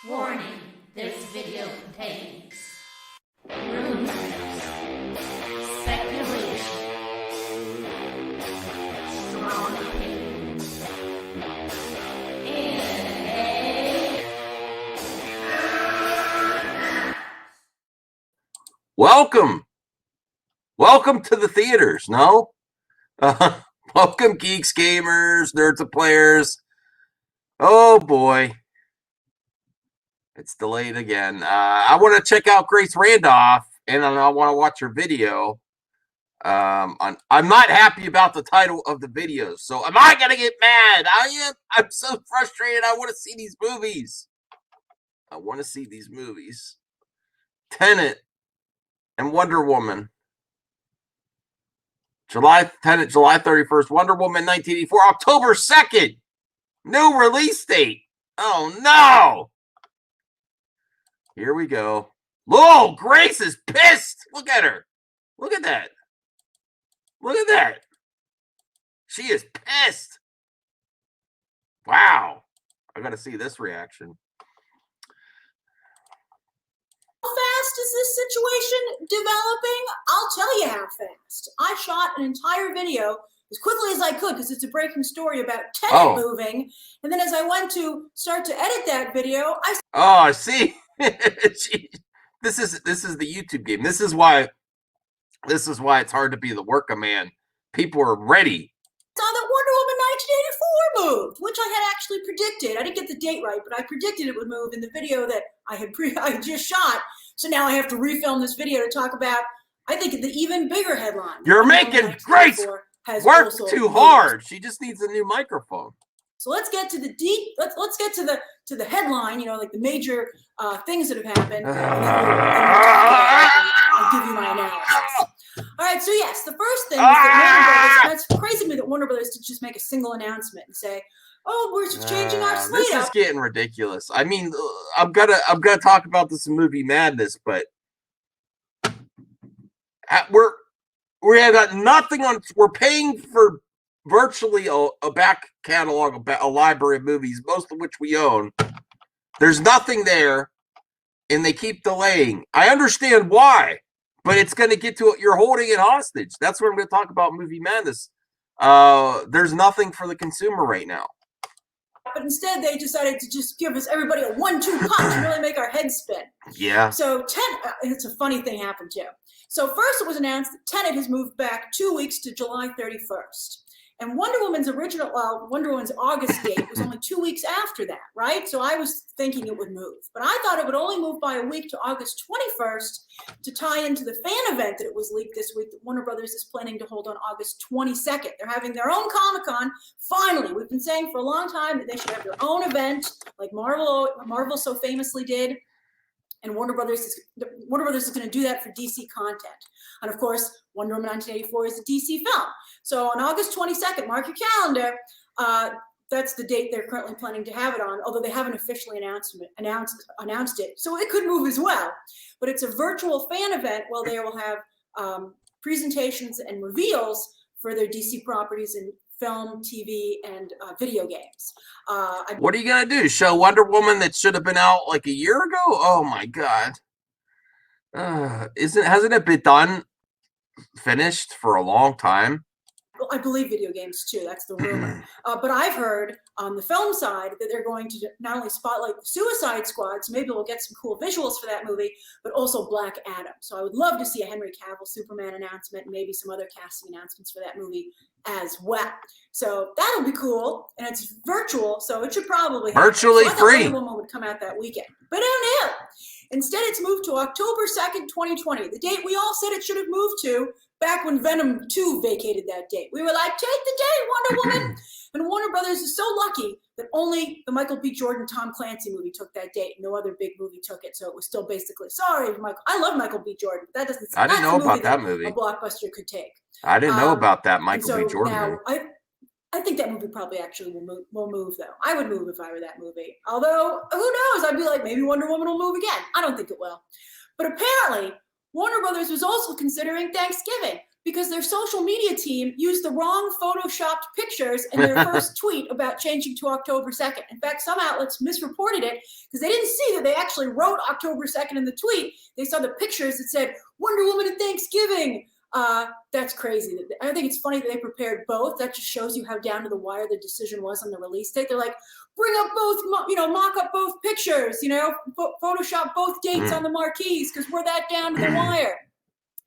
Warning, this video contains rumors, speculation, strong opinions, and Welcome to the theaters, no? Welcome, geeks, gamers, nerds, and players. Oh, boy. It's delayed again. I want to check out Grace Randolph, and I want to watch her video. I'm not happy about the title of the video, so am I going to get mad? I'm so frustrated. I want to see these movies. Tenet and Wonder Woman. Tenet, July 31st. Wonder Woman 1984, October 2nd. New release date. Oh, no. Here we go. Oh, Grace is pissed. Look at her. Look at that. Look at that. She is pissed. Wow. I got to see this reaction. How fast is this situation developing? I'll tell you how fast. I shot an entire video as quickly as I could because it's a breaking story about Tenet moving. And then as I went to start to edit that video, I see. This is the YouTube game. This is why it's hard to be the worker man. People are ready. Saw that Wonder Woman 1984 moved, which I had actually predicted. I didn't get the date right, but I predicted it would move in the video that I just shot. So now I have to refilm this video to talk about, I think, the even bigger headline. You're making Grace work too hard. She just needs a new microphone. So let's get to the let's get to the headline, like the major things that have happened. I'll give you my analysis. All right, so yes, the first thing is that Warner Brothers, that's crazy to me that Warner Brothers did just make a single announcement and say, "Oh, we're just changing our slate." This is getting ridiculous. I mean, I'm gonna talk about this in Movie Madness, but we have got nothing on. We're paying for virtually a back catalog, a library of movies, most of which we own. There's nothing there, and they keep delaying. I understand why, but it's going to get to it. You're holding it hostage. That's what I'm going to talk about Movie Madness. There's nothing for the consumer right now. But instead, they decided to just give us everybody a 1-2 punch and really make our heads spin. Yeah. So it's a funny thing happened too. So first it was announced that Tenet has moved back 2 weeks to July 31st. And Wonder Woman's August date was only 2 weeks after that, right? So I was thinking it would move. But I thought it would only move by a week to August 21st to tie into the fan event that it was leaked this week that Warner Brothers is planning to hold on August 22nd. They're having their own Comic-Con. Finally, we've been saying for a long time that they should have their own event like Marvel so famously did. And Warner Brothers is going to do that for DC content. And of course, Wonder Woman 1984 is a DC film. So on August 22nd, mark your calendar. That's the date they're currently planning to have it on, although they haven't officially announced it. So it could move as well. But it's a virtual fan event where they will have presentations and reveals for their DC properties in film, TV, and video games. What are you gonna do? Show Wonder Woman that should have been out like a year ago? Oh my God! Hasn't it been finished for a long time? Well, I believe video games too. That's the rumor. But I've heard on the film side that they're going to not only spotlight the Suicide Squad, so maybe we'll get some cool visuals for that movie, but also Black Adam. So I would love to see a Henry Cavill Superman announcement and maybe some other casting announcements for that movie as well. So that'll be cool, and it's virtual, so it should probably happen. Virtually free. Wonder Woman would come out that weekend, but no. Instead, it's moved to October 2nd, 2020, the date we all said it should have moved to back when Venom 2 vacated that date. We were like, take the date, Wonder Woman. And Warner Brothers is so lucky that only the Michael B. Jordan, Tom Clancy movie took that date. No other big movie took it, so it was still basically, sorry, Michael. I love Michael B. Jordan, but that doesn't. I didn't know about that movie. A blockbuster could take. I didn't know about that Michael B. Jordan. Now, I think that movie probably actually will move, though. I would move if I were that movie. Although, who knows? I'd be like, maybe Wonder Woman will move again. I don't think it will. But apparently, Warner Brothers was also considering Thanksgiving. because their social media team used the wrong photoshopped pictures in their first tweet about changing to October 2nd. In fact, some outlets misreported it because they didn't see that they actually wrote October 2nd in the tweet. They saw the pictures that said Wonder Woman and Thanksgiving. That's crazy. I think it's funny that they prepared both. That just shows you how down to the wire the decision was on the release date. They're like, bring up both, mock up both pictures, Photoshop both dates on the marquees because we're that down to the wire.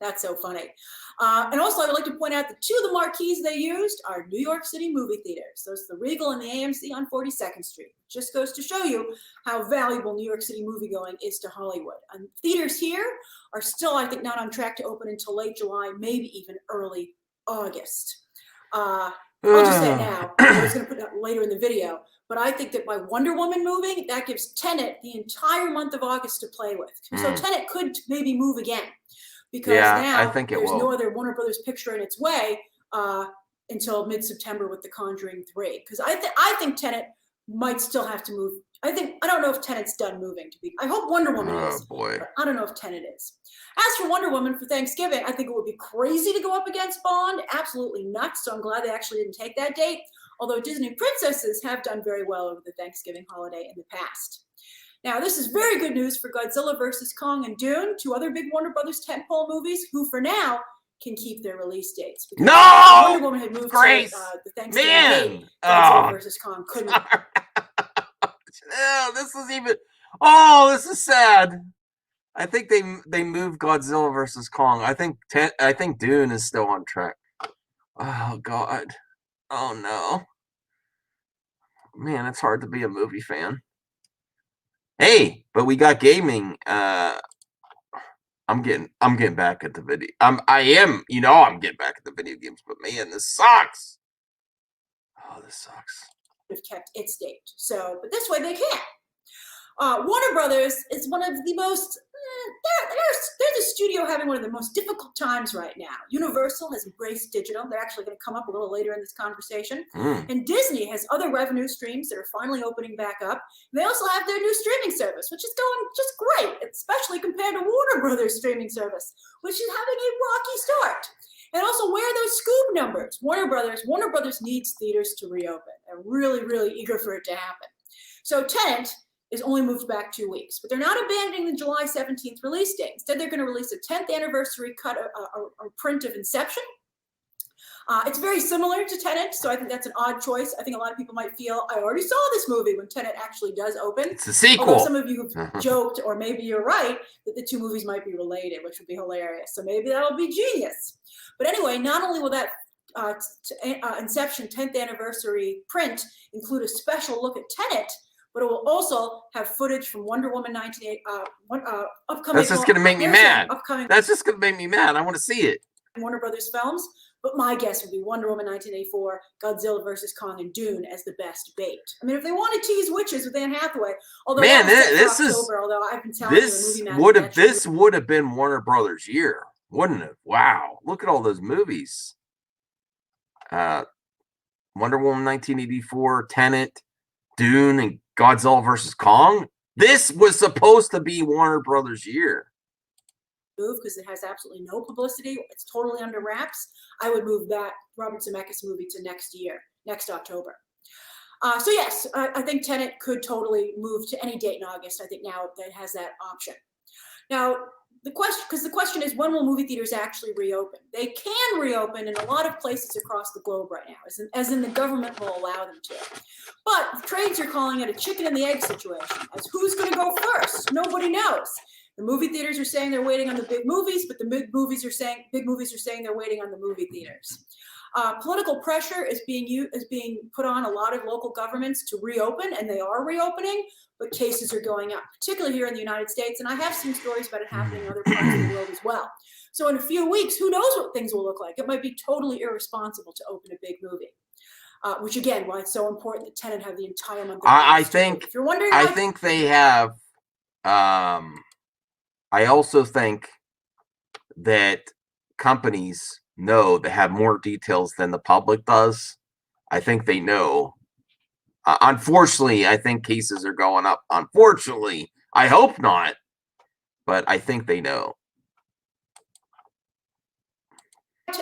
That's so funny. And also, I would like to point out that two of the marquees they used are New York City movie theaters. Those are the Regal and the AMC on 42nd Street. Just goes to show you how valuable New York City moviegoing is to Hollywood. And theaters here are still, I think, not on track to open until late July, maybe even early August. I'll just say it now. I was going to put it out later in the video. But I think that by Wonder Woman moving, that gives Tenet the entire month of August to play with. So Tenet could maybe move again. Because now I think there's will. no other Warner Brothers picture in its way until mid-September with The Conjuring 3. Because I think Tenet might still have to move. I don't know if Tenet's done moving. I hope Wonder Woman is. Oh boy. But I don't know if Tenet is. As for Wonder Woman for Thanksgiving, I think it would be crazy to go up against Bond. Absolutely nuts. So I'm glad they actually didn't take that date. Although Disney princesses have done very well over the Thanksgiving holiday in the past. Now, this is very good news for Godzilla vs. Kong and Dune, two other big Warner Brothers tentpole movies, who for now can keep their release dates. No! Wonder Woman had moved to the Thanksgiving date. Godzilla vs. Kong couldn't. This is sad. I think they moved Godzilla vs. Kong. I think Dune is still on track. Oh God. Oh no. Man, it's hard to be a movie fan. Hey, but we got gaming. I'm getting back at the video. I'm getting back at the video games, but man, this sucks. Oh, this sucks. Have kept its date. So, but this way they can. Warner Brothers is one of the most. They're the studio having one of the most difficult times right now. Universal has embraced digital. They're actually going to come up a little later in this conversation. And Disney has other revenue streams that are finally opening back up. And they also have their new streaming service, which is going just great, especially compared to Warner Brothers streaming service, which is having a rocky start. And also, where are those Scoob numbers? Warner Brothers needs theaters to reopen. They're really, really eager for it to happen. So Tenet is only moved back 2 weeks, but they're not abandoning the July 17th release date. Instead, they're going to release a 10th anniversary cut, a print of Inception. It's very similar to Tenet, so I think that's an odd choice. I think a lot of people might feel, I already saw this movie when Tenet actually does open. It's a sequel. Although some of you have joked, or maybe you're right, that the two movies might be related, which would be hilarious. So maybe that'll be genius. But anyway, not only will that Inception 10th anniversary print include a special look at Tenet, but it will also have footage from Wonder Woman 1980, upcoming. That's just going to make me mad. That's just going to make me mad. I want to see it. Warner Brothers films, but my guess would be Wonder Woman 1984, Godzilla vs. Kong, and Dune as the best bait. I mean, if they want to tease witches with Anne Hathaway, although man, this would have been Warner Brothers' year, wouldn't it? Wow, look at all those movies. Wonder Woman 1984, Tenet, Dune, and Godzilla vs. Kong. This was supposed to be Warner Brothers' year. Move because it has absolutely no publicity. It's totally under wraps. I would move that Robert Zemeckis movie to next October. So yes, I think Tenet could totally move to any date in August. I think now that has that option. Now, the question is, when will movie theaters actually reopen? They can reopen in a lot of places across the globe right now, as in the government will allow them to. But the trades are calling it a chicken and the egg situation, as who's going to go first? Nobody knows. The movie theaters are saying they're waiting on the big movies, but the big movies are saying they're waiting on the movie theaters. Political pressure is being put on a lot of local governments to reopen, and they are reopening, but cases are going up, particularly here in the United States. And I have seen stories about it happening in other parts of the world as well. So in a few weeks, who knows what things will look like? It might be totally irresponsible to open a big movie. Which again, why it's so important that Tenet have the entire month. I think. If you're wondering, I think they have. I also think that companies know they have more details than the public does. I think they know. Unfortunately, I think cases are going up. Unfortunately, I hope not, but I think they know.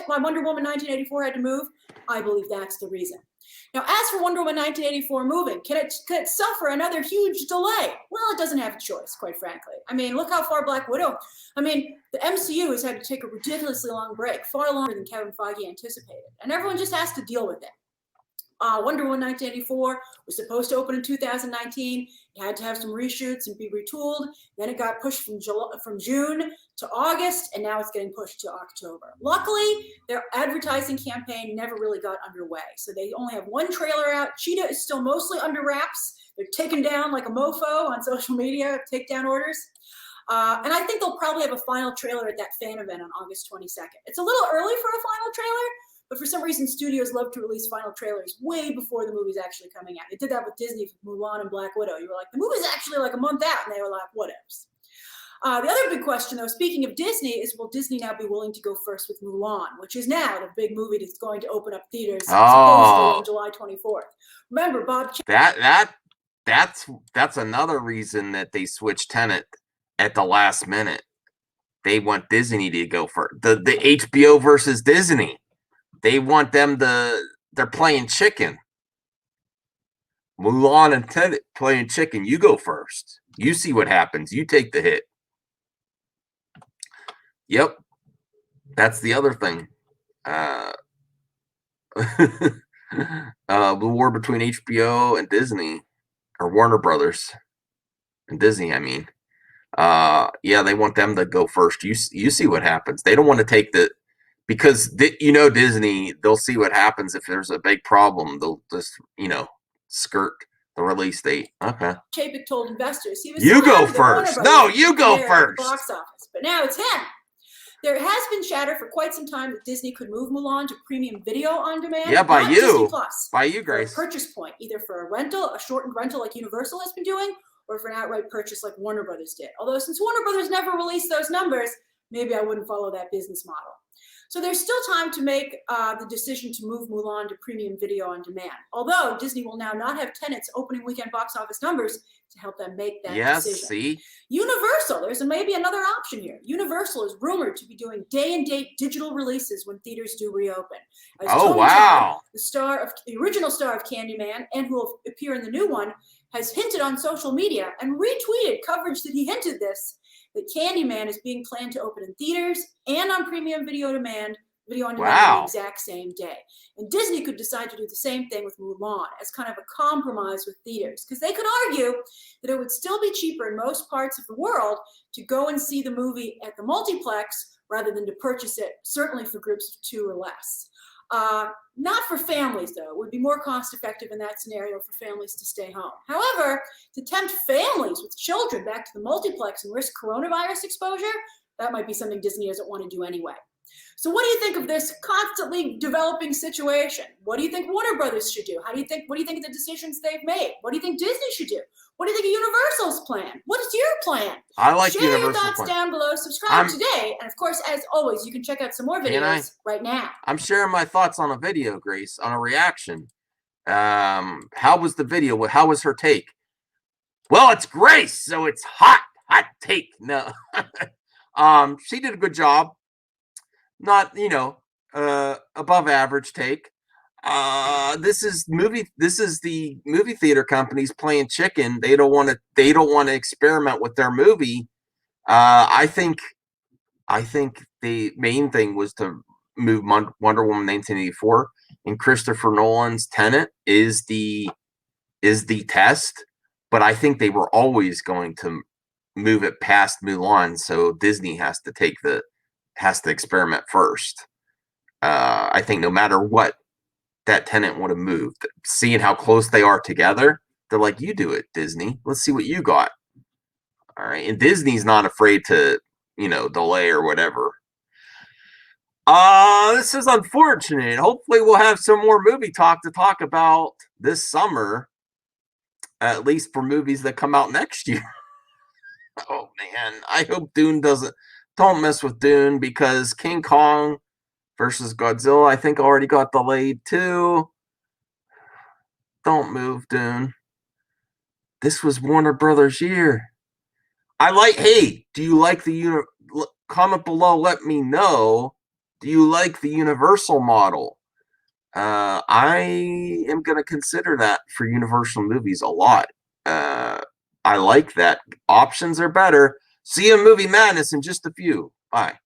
why Wonder Woman 1984 had to move? I believe that's the reason. Now, as for Wonder Woman 1984 moving, can it suffer another huge delay? Well, it doesn't have a choice, quite frankly. I mean, look how far Black Widow. I mean, the MCU has had to take a ridiculously long break, far longer than Kevin Feige anticipated, and everyone just has to deal with it. Wonder Woman 1984 was supposed to open in 2019. It had to have some reshoots and be retooled. Then it got pushed from June to August, and now it's getting pushed to October. Luckily, their advertising campaign never really got underway, so they only have one trailer out. Cheetah is still mostly under wraps. They're taken down like a mofo on social media, takedown orders. And I think they'll probably have a final trailer at that fan event on August 22nd. It's a little early for a final trailer, but for some reason, studios love to release final trailers way before the movie's actually coming out. They did that with Disney for Mulan and Black Widow. You were like, the movie's actually like a month out, and they were like, whatevs. The other big question, though, speaking of Disney, is will Disney now be willing to go first with Mulan, which is now the big movie that's going to open up theaters supposedly on July 24th. Remember, Bob. That's another reason that they switched Tenet at the last minute. They want Disney to go first. The HBO versus Disney. They want them to. They're playing chicken. Mulan and Tenet playing chicken. You go first. You see what happens. You take the hit. Yep. That's the other thing. The war between HBO and Disney, or Warner Brothers and Disney, I mean. Yeah, they want them to go first. You see what happens. They don't want to take the. Because, Disney, they'll see what happens if there's a big problem. They'll just, skirt the release date. Okay. Chapek told investors he was. You go first. No, you go first. Box office, but now it's him. There has been chatter for quite some time that Disney could move Mulan to premium video on demand. Yeah, by you. Disney Plus. By you, Grace. For a purchase point, either for a rental, a shortened rental like Universal has been doing, or for an outright purchase like Warner Brothers did. Although since Warner Brothers never released those numbers, maybe I wouldn't follow that business model. So there's still time to make the decision to move Mulan to premium video on demand. Although Disney will now not have Tenet's opening weekend box office numbers to help them make that decision. Yes, see? Universal, there's maybe another option here. Universal is rumored to be doing day-and-date digital releases when theaters do reopen. As Tony wow. Todd, the original star of Candyman, and who will appear in the new one, has hinted on social media and retweeted coverage that he hinted this, that Candyman is being planned to open in theaters and on premium video on demand on the exact same day. And Disney could decide to do the same thing with Mulan as kind of a compromise with theaters, because they could argue that it would still be cheaper in most parts of the world to go and see the movie at the multiplex rather than to purchase it, certainly for groups of 2 or less. Not for families, though. It would be more cost-effective in that scenario for families to stay home. However, to tempt families with children back to the multiplex and risk coronavirus exposure, that might be something Disney doesn't want to do anyway. So what do you think of this constantly developing situation? What do you think Warner Brothers should do? What do you think of the decisions they've made? What do you think Disney should do? What do you think of Universal's plan? What is your plan? I like Share Universal's your thoughts plan. down below. Subscribe today. And of course, as always, you can check out some more videos right now. I'm sharing my thoughts on a video, Grace, on a reaction. How was the video? How was her take? Well, it's Grace, so it's hot take. No. She did a good job. Not, above average take. This is the movie theater companies playing chicken. They don't want to experiment with their movie. I think the main thing was to move Wonder Woman 1984, and Christopher Nolan's Tenet is the test. But I think they were always going to move it past Mulan, so Disney has to experiment first. I think no matter what, that Tenet would have moved. Seeing how close they are together, they're like, you do it, Disney. Let's see what you got. All right. And Disney's not afraid to, delay or whatever. This is unfortunate. Hopefully we'll have some more movie talk to talk about this summer, at least for movies that come out next year. Oh, man. I hope Dune don't mess with Dune, because King Kong versus Godzilla, I think, already got delayed too. Don't move, Dune. This was Warner Brothers' year. Hey, do you like comment below? Let me know. Do you like the Universal model? I am going to consider that for Universal movies a lot. I like that. Options are better. See you in Movie Madness in just a few. Bye.